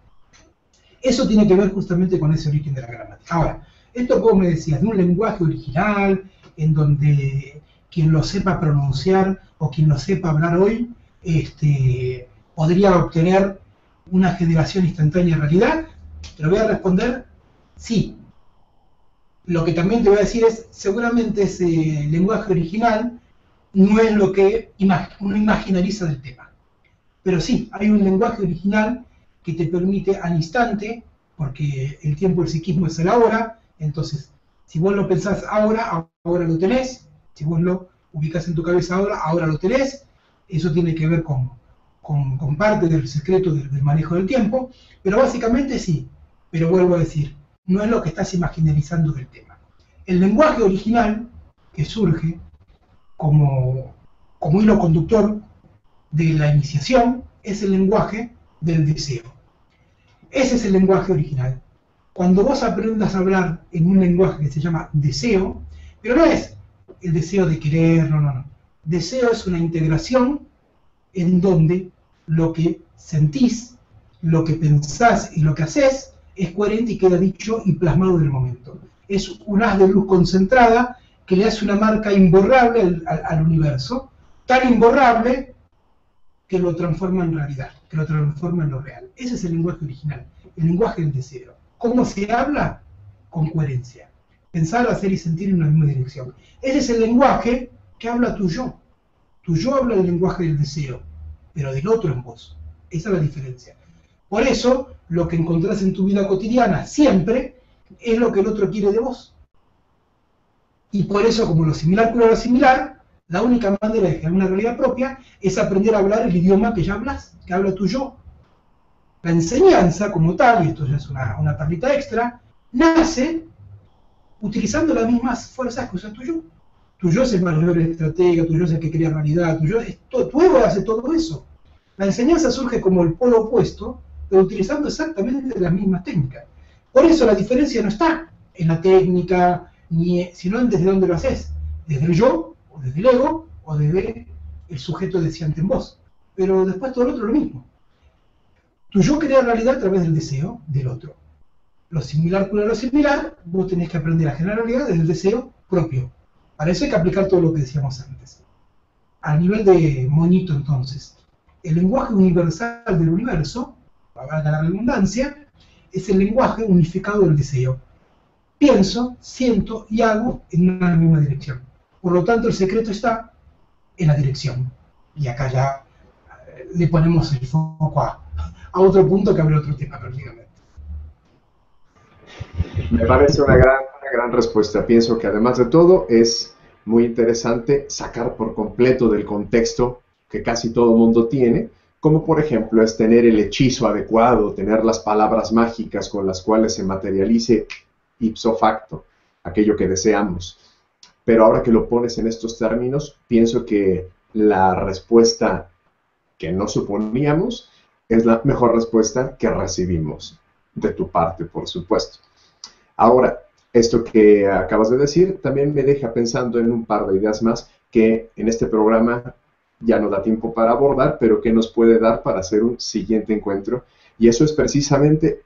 Eso tiene que ver justamente con ese origen de la gramática. Ahora, esto, como me decías, de un lenguaje original, en donde quien lo sepa pronunciar o quien lo sepa hablar hoy, podría obtener una generación instantánea de realidad, te lo voy a responder sí. Lo que también te voy a decir es, seguramente ese lenguaje original no es lo que uno imaginariza del tema. Pero sí, hay un lenguaje original que te permite al instante, porque el tiempo del psiquismo es el ahora, entonces, si vos lo pensás ahora, ahora lo tenés, si vos lo ubicás en tu cabeza ahora, ahora lo tenés, eso tiene que ver con parte del secreto del manejo del tiempo, pero básicamente sí, pero vuelvo a decir, no es lo que estás imaginarizando del tema. El lenguaje original que surge como hilo conductor de la iniciación es el lenguaje del deseo. Ese es el lenguaje original. Cuando vos aprendas a hablar en un lenguaje que se llama deseo, pero no es el deseo de querer, no. Deseo es una integración en donde lo que sentís, lo que pensás y lo que haces es coherente y queda dicho y plasmado en el momento. Es un haz de luz concentrada que le hace una marca imborrable al universo, tan imborrable que lo transforma en realidad, que lo transforma en lo real. Ese es el lenguaje original, el lenguaje del deseo. ¿Cómo se habla? Con coherencia. Pensar, hacer y sentir en una misma dirección. Ese es el lenguaje que habla tu yo. Tu yo habla el lenguaje del deseo, pero del otro en vos. Esa es la diferencia. Por eso, lo que encontrás en tu vida cotidiana siempre es lo que el otro quiere de vos. Y por eso, como lo similar cura lo similar, la única manera de crear una realidad propia es aprender a hablar el idioma que ya hablas, que habla tu yo. La enseñanza como tal, y esto ya es una perlita extra, nace utilizando las mismas fuerzas que usa tu yo. Tu yo es el mayor estratega, tu yo es el que crea realidad, tu ego hace todo eso. La enseñanza surge como el polo opuesto, pero utilizando exactamente las mismas técnicas. Por eso la diferencia no está en la técnica, sino en desde dónde lo haces. Desde el yo, o desde el ego, o desde el sujeto deseante en vos. Pero después todo el otro es lo mismo. Tu yo crea realidad a través del deseo del otro. Lo similar con lo similar, vos tenés que aprender a generar realidad desde el deseo propio. Para eso hay que aplicar todo lo que decíamos antes. A nivel de monito, entonces, el lenguaje universal del universo, para valga la redundancia, es el lenguaje unificado del deseo. Pienso, siento y hago en una misma dirección. Por lo tanto, el secreto está en la dirección. Y acá ya le ponemos el foco a otro punto que abre otro tema prácticamente. Me parece una gran respuesta. Pienso que además de todo es muy interesante sacar por completo del contexto que casi todo mundo tiene, como por ejemplo es tener el hechizo adecuado, tener las palabras mágicas con las cuales se materialice ipso facto aquello que deseamos. Pero ahora que lo pones en estos términos, pienso que la respuesta que no suponíamos es la mejor respuesta que recibimos de tu parte, por supuesto. Ahora, esto que acabas de decir también me deja pensando en un par de ideas más que en este programa ya no da tiempo para abordar, pero que nos puede dar para hacer un siguiente encuentro. Y eso es precisamente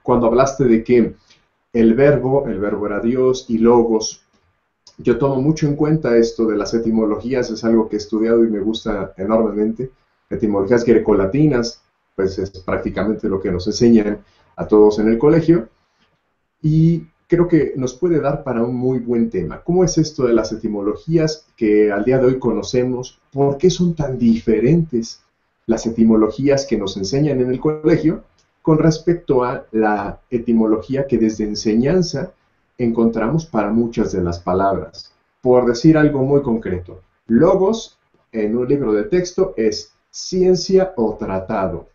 cuando hablaste de que el verbo era Dios y logos. Yo tomo mucho en cuenta esto de las etimologías, es algo que he estudiado y me gusta enormemente. Etimologías grecolatinas, pues es prácticamente lo que nos enseñan a todos en el colegio. Y creo que nos puede dar para un muy buen tema. ¿Cómo es esto de las etimologías que al día de hoy conocemos? ¿Por qué son tan diferentes las etimologías que nos enseñan en el colegio con respecto a la etimología que desde enseñanza encontramos para muchas de las palabras? Por decir algo muy concreto, logos en un libro de texto es ciencia o tratado,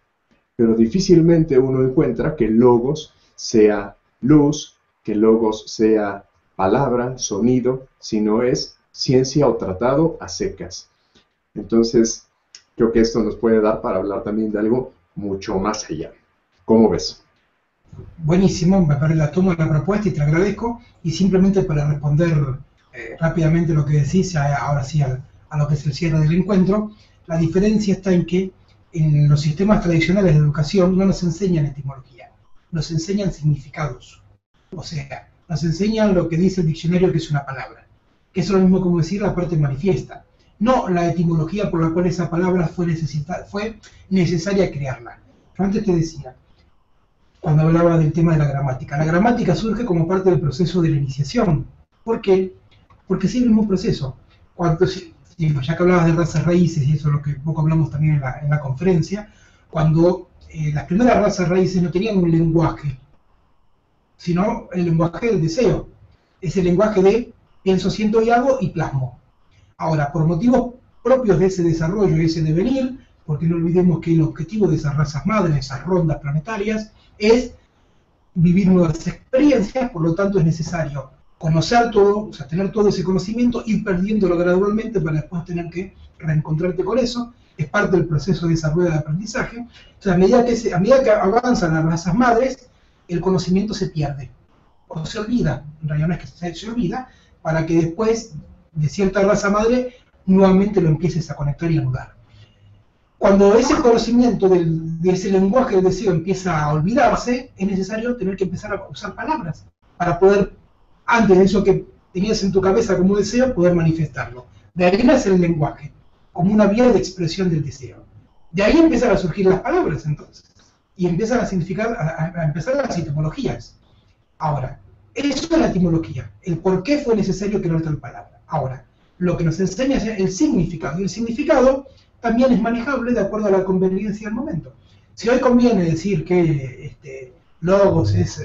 pero difícilmente uno encuentra que logos sea luz, que logos sea palabra, sonido, sino es ciencia o tratado a secas. Entonces, creo que esto nos puede dar para hablar también de algo mucho más allá. ¿Cómo ves? Buenísimo, me parece la tomo la propuesta y te agradezco. Y simplemente para responder rápidamente lo que decís, ahora sí a lo que es el cierre del encuentro, la diferencia está en que en los sistemas tradicionales de educación no nos enseñan etimología, nos enseñan significados. O sea, nos enseñan lo que dice el diccionario que es una palabra, que es lo mismo como decir la parte manifiesta, no la etimología por la cual esa palabra fue necesaria crearla. Yo antes te decía, cuando hablaba del tema de la gramática surge como parte del proceso de la iniciación. ¿Por qué? Porque sigue el mismo proceso. Digo, ya que hablabas de razas raíces, y eso es lo que poco hablamos también en la conferencia, cuando las primeras razas raíces no tenían un lenguaje, sino el lenguaje del deseo. Es el lenguaje de pienso, siento y hago y plasmo. Ahora, por motivos propios de ese desarrollo y ese devenir, porque no olvidemos que el objetivo de esas razas madres, de esas rondas planetarias, es vivir nuevas experiencias, por lo tanto es necesario conocer todo, o sea, tener todo ese conocimiento, ir perdiéndolo gradualmente para después tener que reencontrarte con eso, es parte del proceso de esa rueda de aprendizaje. Entonces, a medida que avanzan las razas madres, el conocimiento se pierde, o se olvida, en realidad no es que se olvida, para que después de cierta raza madre nuevamente lo empieces a conectar y anudar. Cuando ese conocimiento de ese lenguaje del deseo empieza a olvidarse, es necesario tener que empezar a usar palabras para poder, antes de eso que tenías en tu cabeza como deseo, poder manifestarlo. De ahí nace el lenguaje, como una vía de expresión del deseo. De ahí empiezan a surgir las palabras, entonces, y empiezan a significar, a empezar las etimologías. Ahora, eso es la etimología, el por qué fue necesario crear tal palabra. Ahora, lo que nos enseña es el significado, y el significado también es manejable de acuerdo a la conveniencia del momento. Si hoy conviene decir que logos es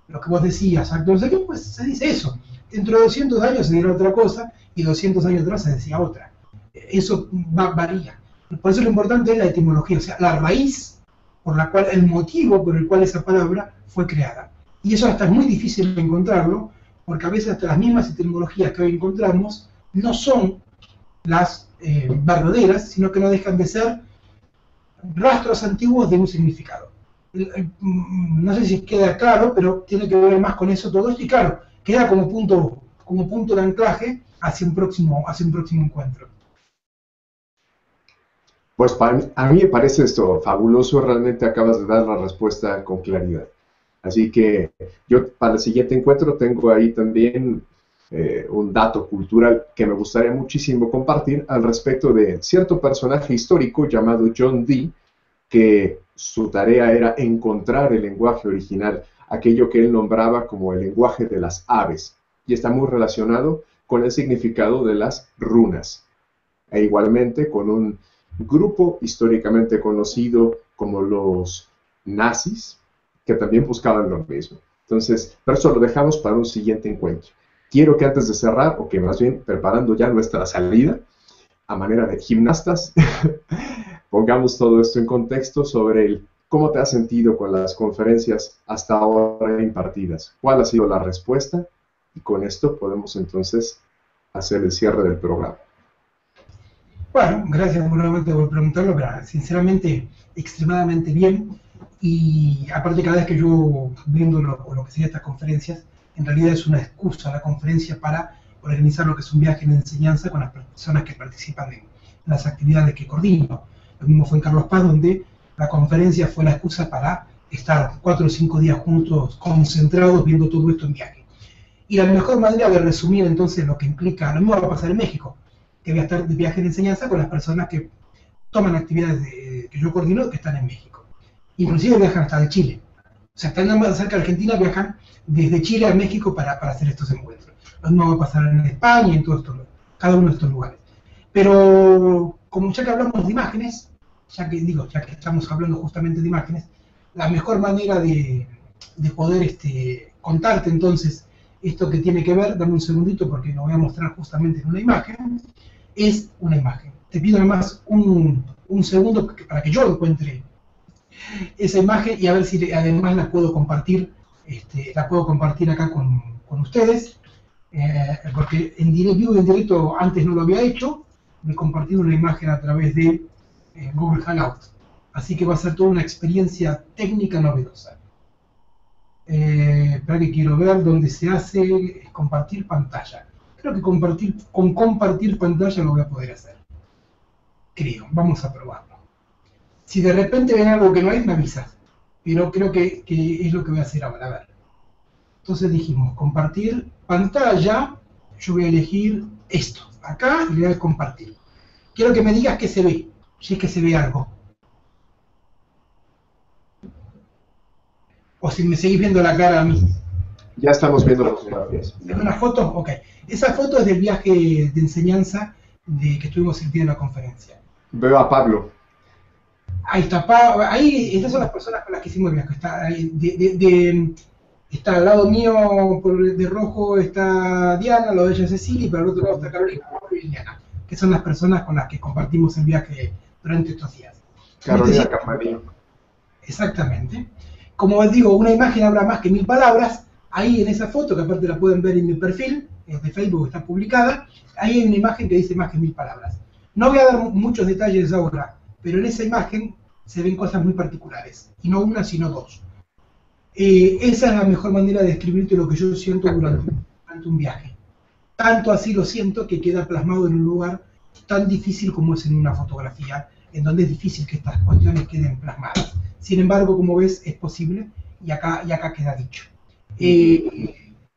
lo que vos decías, acto no sé qué, pues se dice eso. Dentro de 200 años se dirá otra cosa y 200 años atrás se decía otra. Eso varía. Por eso lo importante es la etimología, o sea, la raíz por la cual, el motivo por el cual esa palabra fue creada. Y eso hasta es muy difícil de encontrarlo, porque a veces hasta las mismas etimologías que hoy encontramos no son las verdaderas, sino que no dejan de ser rastros antiguos de un significado. No sé si queda claro, pero tiene que ver más con eso todo esto, y claro, queda como punto de anclaje hacia un próximo encuentro. Pues a mí me parece esto fabuloso, realmente acabas de dar la respuesta con claridad. Así que yo para el siguiente encuentro tengo ahí también un dato cultural que me gustaría muchísimo compartir al respecto de cierto personaje histórico llamado John Dee, que su tarea era encontrar el lenguaje original, aquello que él nombraba como el lenguaje de las aves, y está muy relacionado con el significado de las runas, e igualmente con un grupo históricamente conocido como los nazis, que también buscaban lo mismo. Entonces, pero eso lo dejamos para un siguiente encuentro. Quiero que antes de cerrar, o que más bien preparando ya nuestra salida, a manera de gimnastas, pongamos todo esto en contexto sobre cómo te has sentido con las conferencias hasta ahora impartidas, cuál ha sido la respuesta, y con esto podemos entonces hacer el cierre del programa. Bueno, gracias nuevamente por preguntarlo, pero sinceramente, extremadamente bien. Y aparte, cada vez que yo viendo lo que serían estas conferencias, en realidad es una excusa la conferencia para organizar lo que es un viaje de enseñanza con las personas que participan en las actividades que coordino. Lo mismo fue en Carlos Paz, donde la conferencia fue la excusa para estar 4 o 5 días juntos, concentrados, viendo todo esto en viaje. Y la mejor manera de resumir entonces lo que implica, lo mismo va a pasar en México, que voy a estar de viaje de enseñanza con las personas que toman actividades que yo coordino que están en México. Inclusive viajan hasta de Chile. O sea, están más cerca de Argentina, viajan desde Chile a México para hacer estos encuentros. Lo mismo va a pasar en España y en todo esto, cada uno de estos lugares. Pero, como ya que hablamos de imágenes, ya que estamos hablando justamente de imágenes, la mejor manera de poder contarte entonces esto que tiene que ver, dame un segundito porque lo voy a mostrar justamente en una imagen, es una imagen. Te pido además un segundo para que yo encuentre esa imagen y a ver si además la puedo compartir, acá con ustedes, porque en vivo y en directo antes no lo había hecho, me he compartido una imagen a través de Google Hangout, así que va a ser toda una experiencia técnica novedosa. Espera que quiero ver dónde se hace compartir pantalla. Creo que con compartir pantalla lo voy a poder hacer. Creo, vamos a probarlo. Si de repente ven algo que no hay, me avisas. Pero creo que es lo que voy a hacer ahora. A ver. Entonces dijimos, compartir pantalla. Yo voy a elegir esto. Acá y le voy a compartir. Quiero que me digas qué se ve. Si es que se ve algo. O si me seguís viendo la cara a mí. Ya estamos viendo las fotografías. ¿Es una foto? Ok. Esa foto es del viaje de enseñanza que estuvimos el día de la conferencia. Veo a Pablo. Ahí está, ahí, estas son las personas con las que hicimos el viaje. Está al lado mío, de rojo, está Diana, al lado de ella Cecilia, y por el otro lado está Carolina, y Liliana, que son las personas con las que compartimos el viaje durante estos días. Carolina Campanín. Exactamente. Como os digo, una imagen habla más que 1000 palabras. Ahí en esa foto, que aparte la pueden ver en mi perfil, de Facebook, está publicada, ahí hay una imagen que dice más que 1000 palabras. No voy a dar muchos detalles ahora, pero en esa imagen se ven cosas muy particulares, y no una, sino dos. Esa es la mejor manera de describirte lo que yo siento durante un viaje. Tanto así lo siento que queda plasmado en un lugar tan difícil como es en una fotografía, en donde es difícil que estas cuestiones queden plasmadas. Sin embargo, como ves, es posible, y acá queda dicho.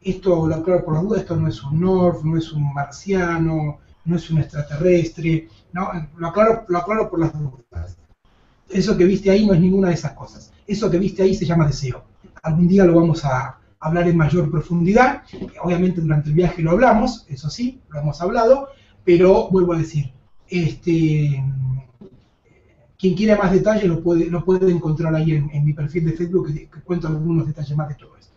Esto, lo aclaro por las dudas, esto no es un North, no es un marciano, no es un extraterrestre, ¿no? Lo aclaro por las dudas. Eso que viste ahí no es ninguna de esas cosas. Eso que viste ahí se llama deseo. Algún día lo vamos a hablar en mayor profundidad. Obviamente durante el viaje lo hablamos, eso sí, lo hemos hablado, pero vuelvo a decir, quien quiera más detalles lo puede encontrar ahí en mi perfil de Facebook, que cuento algunos detalles más de todo esto.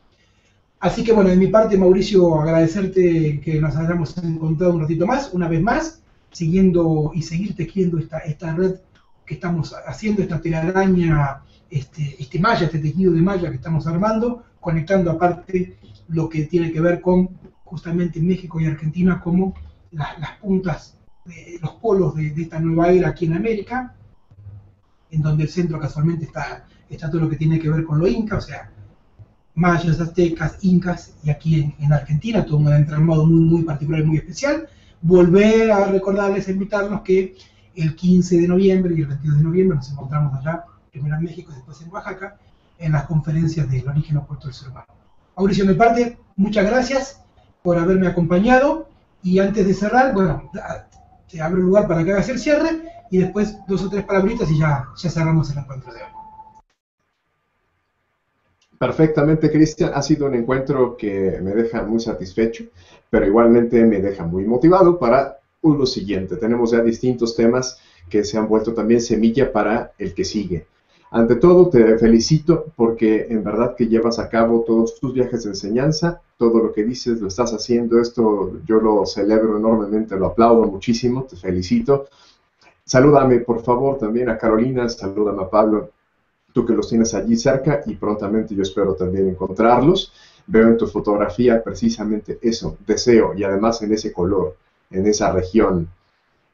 Así que bueno, de mi parte, Mauricio, agradecerte que nos hayamos encontrado un ratito más, una vez más, siguiendo y seguir tejiendo esta red que estamos haciendo, esta telaraña, este malla, este tejido de malla que estamos armando, conectando aparte lo que tiene que ver con justamente México y Argentina como las puntas, los polos de esta nueva era aquí en América, en donde el centro casualmente está todo lo que tiene que ver con lo inca, o sea, mayas, aztecas, incas, y aquí en Argentina, todo un entramado muy, muy particular y muy especial. Volver a recordarles, invitarnos que el 15 de noviembre y el 22 de noviembre nos encontramos allá, primero en México y después en Oaxaca, en las conferencias del origen oculto del ser humano. Mauricio, de mi parte, muchas gracias por haberme acompañado, y antes de cerrar, bueno, te abro el lugar para que hagas el cierre, y después 2 o 3 palabritas y ya cerramos el encuentro de hoy. Perfectamente, Cristian. Ha sido un encuentro que me deja muy satisfecho, pero igualmente me deja muy motivado para lo siguiente. Tenemos ya distintos temas que se han vuelto también semilla para el que sigue. Ante todo, te felicito porque en verdad que llevas a cabo todos tus viajes de enseñanza, todo lo que dices lo estás haciendo. Esto yo lo celebro enormemente, lo aplaudo muchísimo, te felicito. Salúdame, por favor, también a Carolina, salúdame a Pablo, tú que los tienes allí cerca, y prontamente yo espero también encontrarlos. Veo en tu fotografía precisamente eso, deseo, y además en ese color, en esa región.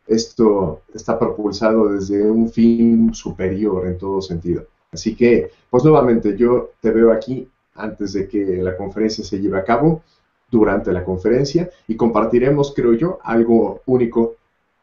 Esto está propulsado desde un fin superior en todo sentido. Así que, pues nuevamente, yo te veo aquí antes de que la conferencia se lleve a cabo, durante la conferencia, y compartiremos, creo yo, algo único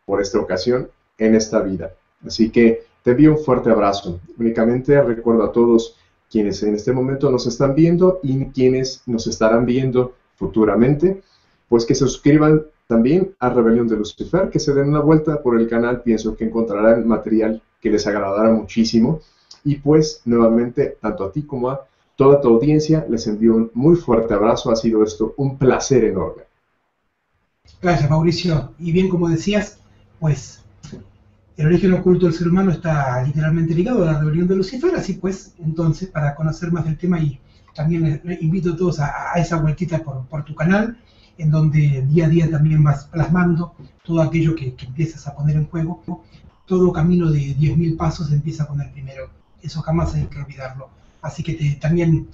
por esta ocasión en esta vida. Así que te envío un fuerte abrazo. Únicamente recuerdo a todos quienes en este momento nos están viendo y quienes nos estarán viendo futuramente, pues que se suscriban también a Rebelión de Lucifer, que se den una vuelta por el canal. Pienso que encontrarán material que les agradará muchísimo. Y pues nuevamente, tanto a ti como a toda tu audiencia, les envío un muy fuerte abrazo. Ha sido esto un placer enorme. Gracias, Mauricio. Y bien, como decías, pues el origen oculto del ser humano está literalmente ligado a la rebelión de Lucifer. Así pues, entonces, para conocer más del tema, y también les invito a todos a esa vueltita por tu canal, en donde día a día también vas plasmando todo aquello que empiezas a poner en juego. Todo camino de 10.000 pasos se empieza a poner primero. Eso jamás hay que olvidarlo. Así que también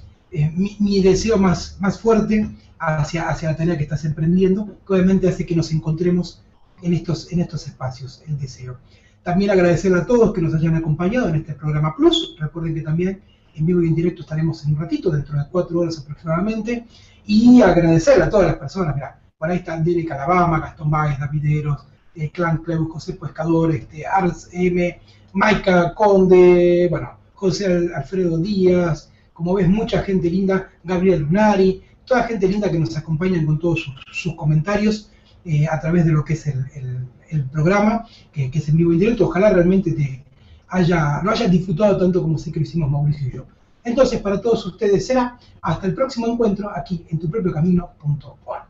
mi deseo más fuerte hacia la tarea que estás emprendiendo, que obviamente hace que nos encontremos en estos espacios, el deseo. También agradecer a todos que nos hayan acompañado en este programa Plus. Recuerden que también en vivo y en directo estaremos en un ratito, dentro de 4 horas aproximadamente, y agradecerle a todas las personas, mirá, por ahí están Derek Alabama, Gastón Báez, Davideros, Clan Cleus, José Pescador, Ars M, Maika Conde, bueno, José Alfredo Díaz, como ves, mucha gente linda, Gabriel Lunari, toda gente linda que nos acompañan con todos sus comentarios a través de lo que es el programa, que es en vivo y en directo. Ojalá realmente lo hayas disfrutado tanto como sé que lo hicimos Mauricio y yo. Entonces, para todos ustedes será hasta el próximo encuentro aquí en tupropiocamino.org.